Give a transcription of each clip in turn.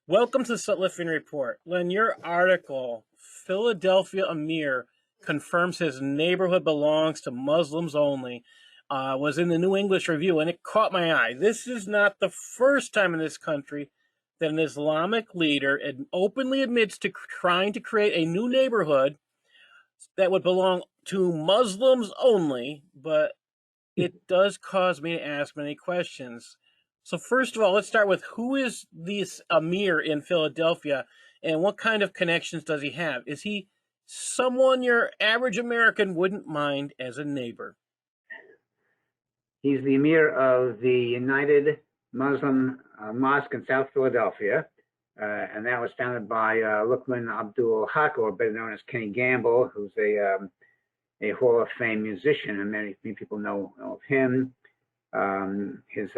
Welcome to the Sutlifin Report. Len, your article, Philadelphia Amir confirms his neighborhood belongs to Muslims only, was in the New English Review, and it caught my eye. This is not the first time in this country that an Islamic leader openly admits to trying to create a new neighborhood that would belong to Muslims only, but it does cause me to ask many questions. So first of all, let's start with who is this Amir in Philadelphia and what kind of connections does he have? Is he someone your average American wouldn't mind as a neighbor? He's the Amir of the United Muslim Mosque in South Philadelphia, and that was founded by Lukman Abdul Haq, or better known as Kenny Gamble, who's a Hall of Fame musician, and many people know of him. His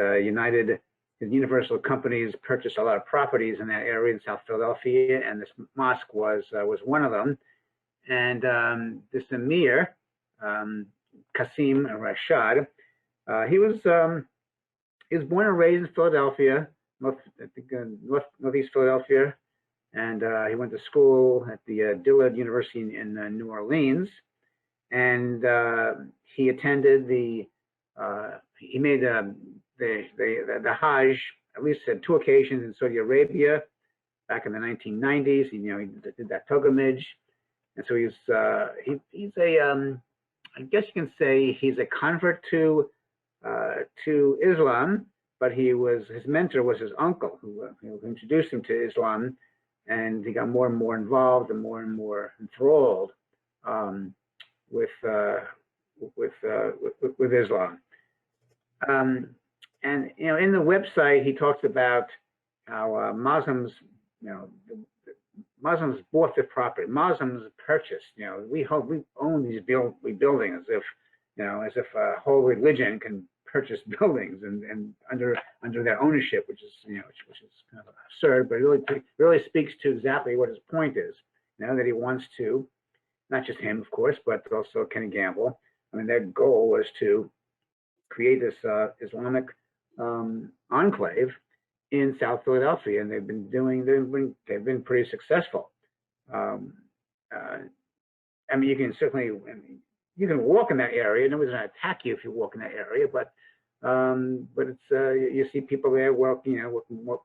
Universal companies purchased a lot of properties in that area in South Philadelphia, and this mosque was one of them. And this Amir, Qasim Rashad, he was born and raised in Philadelphia, northeast Philadelphia, and he went to school at the Dillard University in New Orleans, and he attended he made the Hajj at least at 2 occasions in Saudi Arabia back in the 1990s. He did that pilgrimage, and so he's I guess you can say he's a convert to Islam, but his mentor was his uncle who introduced him to Islam, and he got more and more involved and more enthralled with Islam. And in the website, he talks about how Muslims, Muslims bought the property. Muslims purchased. We own these buildings as if a whole religion can purchase buildings and under their ownership, which is kind of absurd, but it really speaks to exactly what his point is. That he wants to, not just him, of course, but also Kenny Gamble. I mean, their goal was to create this Islamic enclave in South Philadelphia, and they've been pretty successful. I mean, you can walk in that area. Nobody's going to attack you if you walk in that area, but it's you see people there working,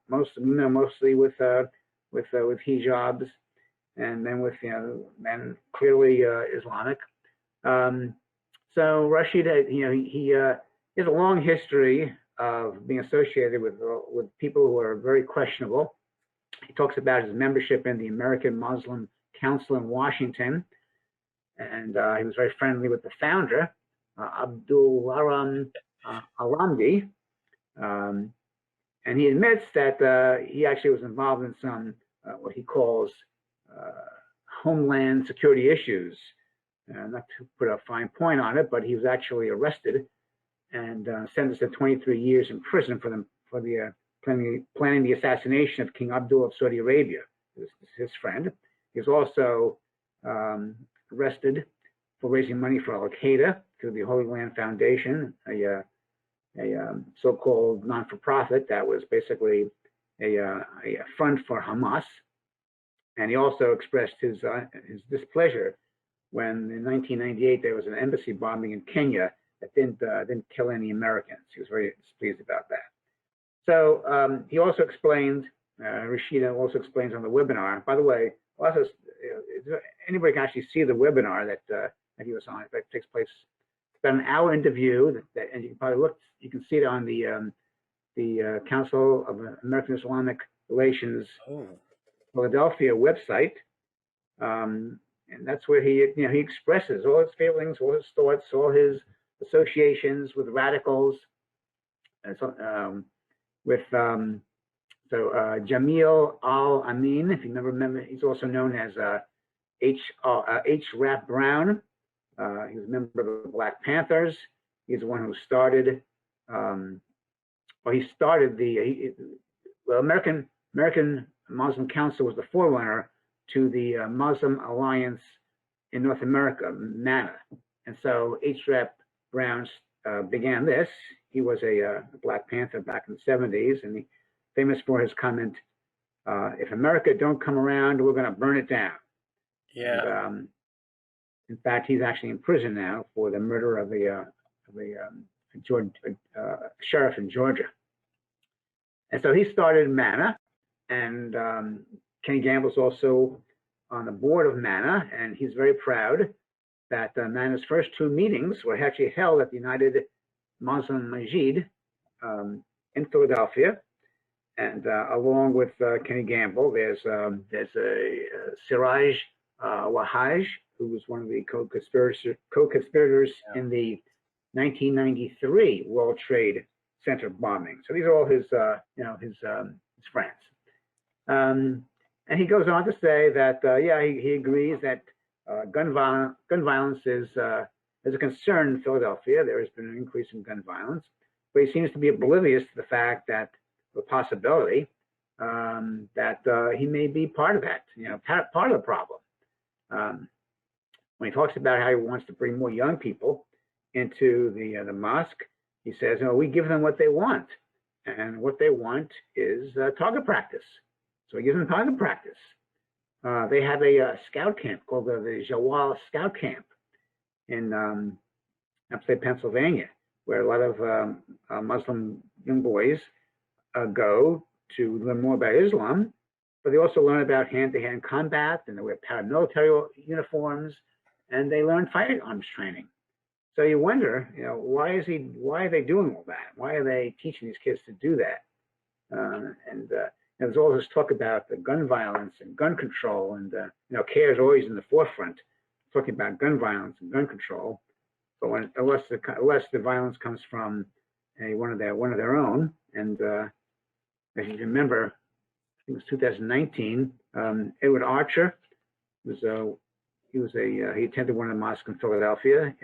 mostly with hijabs, and then with men clearly Islamic. So Rashid, he has a long history of being associated with people who are very questionable. He talks about his membership in the American Muslim Council in Washington, and he was very friendly with the founder, Abdul Alamdi, and he admits that he actually was involved in some what he calls homeland security issues. Not to put a fine point on it, but he was actually arrested and sentenced to 23 years in prison for planning the assassination of King Abdul of Saudi Arabia, his friend. He was also arrested for raising money for Al Qaeda through the Holy Land Foundation, a so-called non-for-profit that was basically a fund for Hamas. And he also expressed his displeasure when in 1998 there was an embassy bombing in Kenya that didn't kill any Americans. He was very displeased about that. So he also explained, Rashida also explains on the webinar. By the way, also anybody can actually see the webinar that he was on. That takes place. It's about an hour interview, and you can probably look. You can see it on the Council of American Islamic Relations Philadelphia website. And that's where he expresses all his feelings, all his thoughts, all his associations with radicals. Jamil Al-Amin, if you remember, he's also known as H. Rap Brown. He was a member of the Black Panthers. He's the one who started. American Muslim Council was the forerunner to the Muslim Alliance in North America, MANA. And so H. Rap Brown began this. He was a Black Panther back in the 70s, and famous for his comment if America don't come around, we're going to burn it down. Yeah. And, in fact, he's actually in prison now for the murder of a sheriff in Georgia. And so he started MANA, and Kenny Gamble's also on the board of MANA, and he's very proud that MANA's first two meetings were actually held at the United Muslim Masjid in Philadelphia. And along with Kenny Gamble, there's Siraj Wahaj, who was one of the co-conspirators in the 1993 World Trade Center bombing. So these are all his friends. And he goes on to say that, he agrees that gun violence is a concern in Philadelphia. There has been an increase in gun violence, but he seems to be oblivious to the fact that the possibility that he may be part of that, part of the problem. When he talks about how he wants to bring more young people into the mosque, he says, we give them what they want, and what they want is target practice. So he gives them target practice. They have a scout camp called the Jawal Scout Camp in upstate Pennsylvania, where a lot of Muslim young boys go to learn more about Islam, but they also learn about hand-to-hand combat, and they wear paramilitary uniforms, and they learn firearms training. So you wonder, why are they doing all that? Why are they teaching these kids to do that? And there's all this talk about the gun violence and gun control, and CARE is always in the forefront, talking about gun violence and gun control. But unless the violence comes from one of their own, and if you remember, I think it was 2019, Edward Archer he attended one of the mosques in Philadelphia.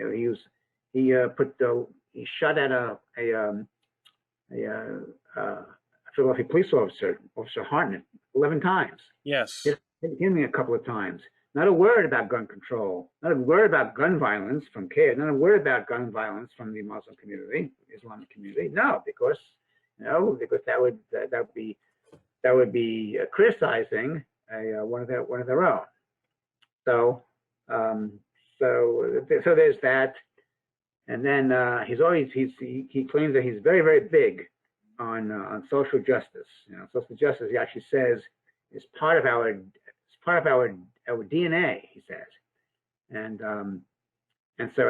He shot at a Philadelphia police officer, Officer Hartnett, 11 times. Yes. Hit me a couple of times. Not a word about gun control, not a word about gun violence from CARE, not a word about gun violence from the Muslim community, Islamic community. No, because that would be criticizing one of their own. So there's that, and then he claims that he's very, very big on social justice. Social justice, he actually says, is part of our DNA. He says, and so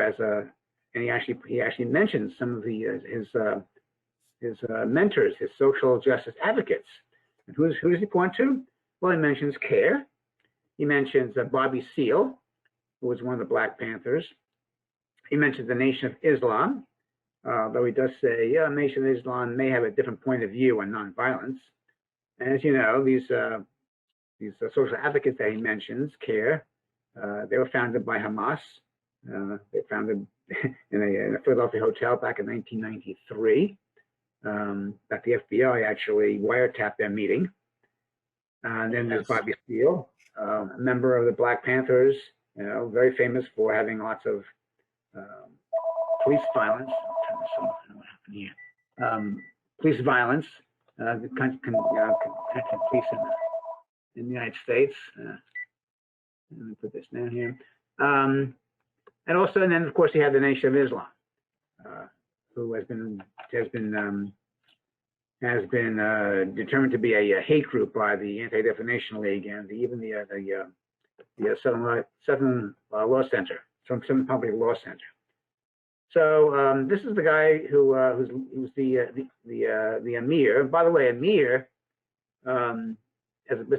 he actually mentions some of his mentors, his social justice advocates. And who does he point to? Well, he mentions CARE. He mentions Bobby Seale, who was one of the Black Panthers. He mentions the Nation of Islam, though he does say, Nation of Islam may have a different point of view on nonviolence. And as you know, these social advocates that he mentions, CARE, they were founded by Hamas. They founded in a Philadelphia hotel back in 1993. That the FBI actually wiretapped their meeting. And then there's Bobby Seale, a member of the Black Panthers, very famous for having lots of police violence. What happened here? Police violence, the police in the United States. Let me put this down here. And then of course you have the Nation of Islam, who has been determined to be a hate group by the Anti-Defamation League and even the Southern Law Center, Southern Public Law Center. So this is the guy who's the Amir. By the way, Amir,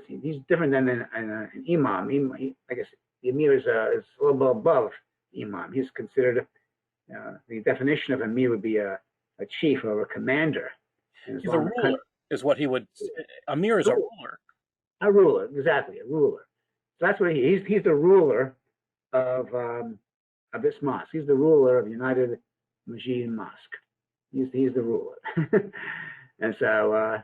he's different than an imam. I guess the Amir is a little bit above imam. He's considered, the definition of Amir would be a chief or a commander. He's a ruler, is what he would. Amir is a ruler. A ruler, exactly, a ruler. So that's what he's the ruler of this mosque. He's the ruler of United Masjid Mosque. He's the ruler, and so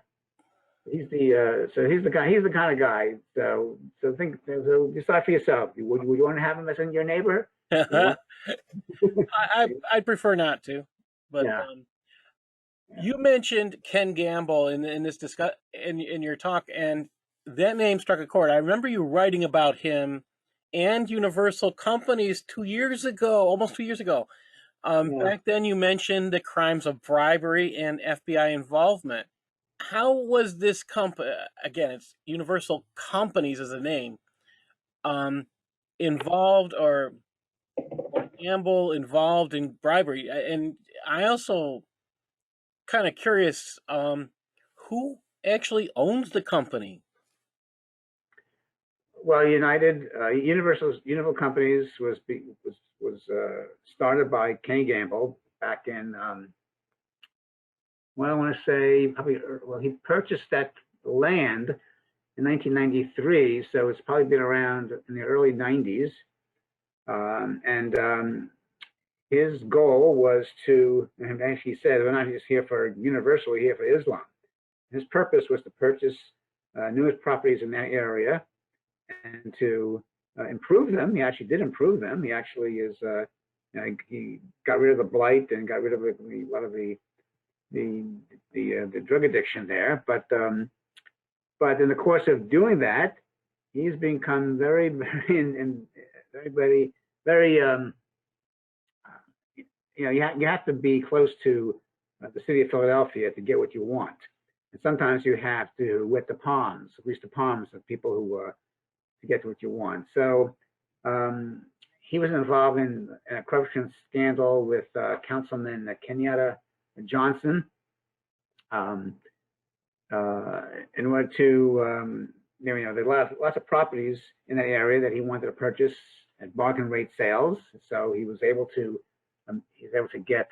he's the guy. He's the kind of guy. So decide for yourself. Would you want to have him as your neighbor? I'd prefer not to, but. Yeah. You mentioned Ken Gamble in this in your talk, and that name struck a chord. I remember you writing about him and Universal Companies 2 years ago, almost 2 years ago. Back then, you mentioned the crimes of bribery and FBI involvement. How was this company, again, it's Universal Companies as a name, involved or Gamble involved in bribery? And I also kind of curious, who actually owns the company? Well, Universal Companies was started by Kenny Gamble back in well, I want to say probably, well, he purchased that land in 1993, so it's probably been around in the early 90s. His goal was to, and actually he said, we're not just here for Universal, we're here for Islam. His purpose was to purchase newest properties in that area and to improve them. He actually did improve them. He actually he got rid of the blight and got rid of a lot of the drug addiction there. But in the course of doing that, he's become very you have to be close to the city of Philadelphia to get what you want. And sometimes you have to wet the palms, grease the palms of people who to get what you want. So he was involved in a corruption scandal with Councilman Kenyatta Johnson. In order to, there's lots of properties in that area that he wanted to purchase at bargain rate sales. So he was able to get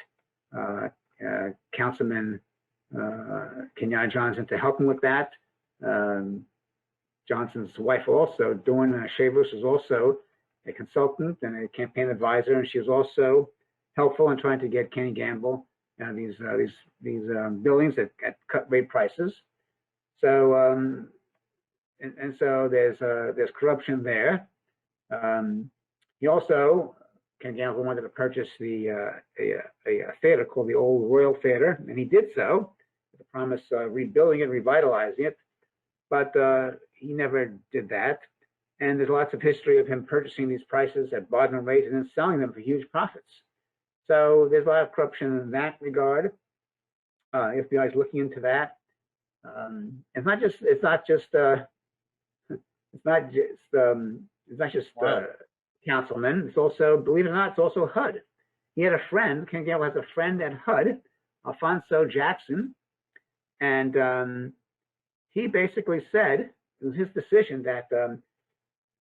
Councilman Kenyatta Johnson to help him with that. Johnson's wife also, Dawn Shavers, was also a consultant and a campaign advisor, and she was also helpful in trying to get Kenny Gamble these buildings at cut rate prices. So so there's corruption there. He also, Kenny Gamble wanted to purchase a theater called the Old Royal Theater, and he did so with the promise of rebuilding it, revitalizing it, but he never did that. And there's lots of history of him purchasing these prices at bargain rates and then selling them for huge profits. So there's a lot of corruption in that regard. FBI is looking into that. It's not just councilmen. It's also, believe it or not, it's also HUD. He had a friend. Ken Gamble has a friend at HUD, Alfonso Jackson, and he basically said it was his decision that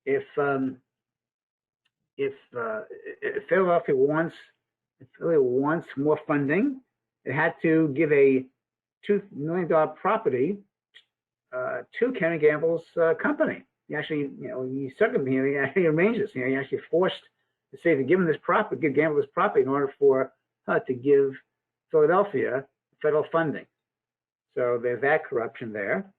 if Philadelphia wants more funding, it had to give a $2 million property to Kenny Gamble's company. He actually, he arranged this. He actually forced the city to give him this property, give Gamble this property in order for to give Philadelphia federal funding. So there's that corruption there.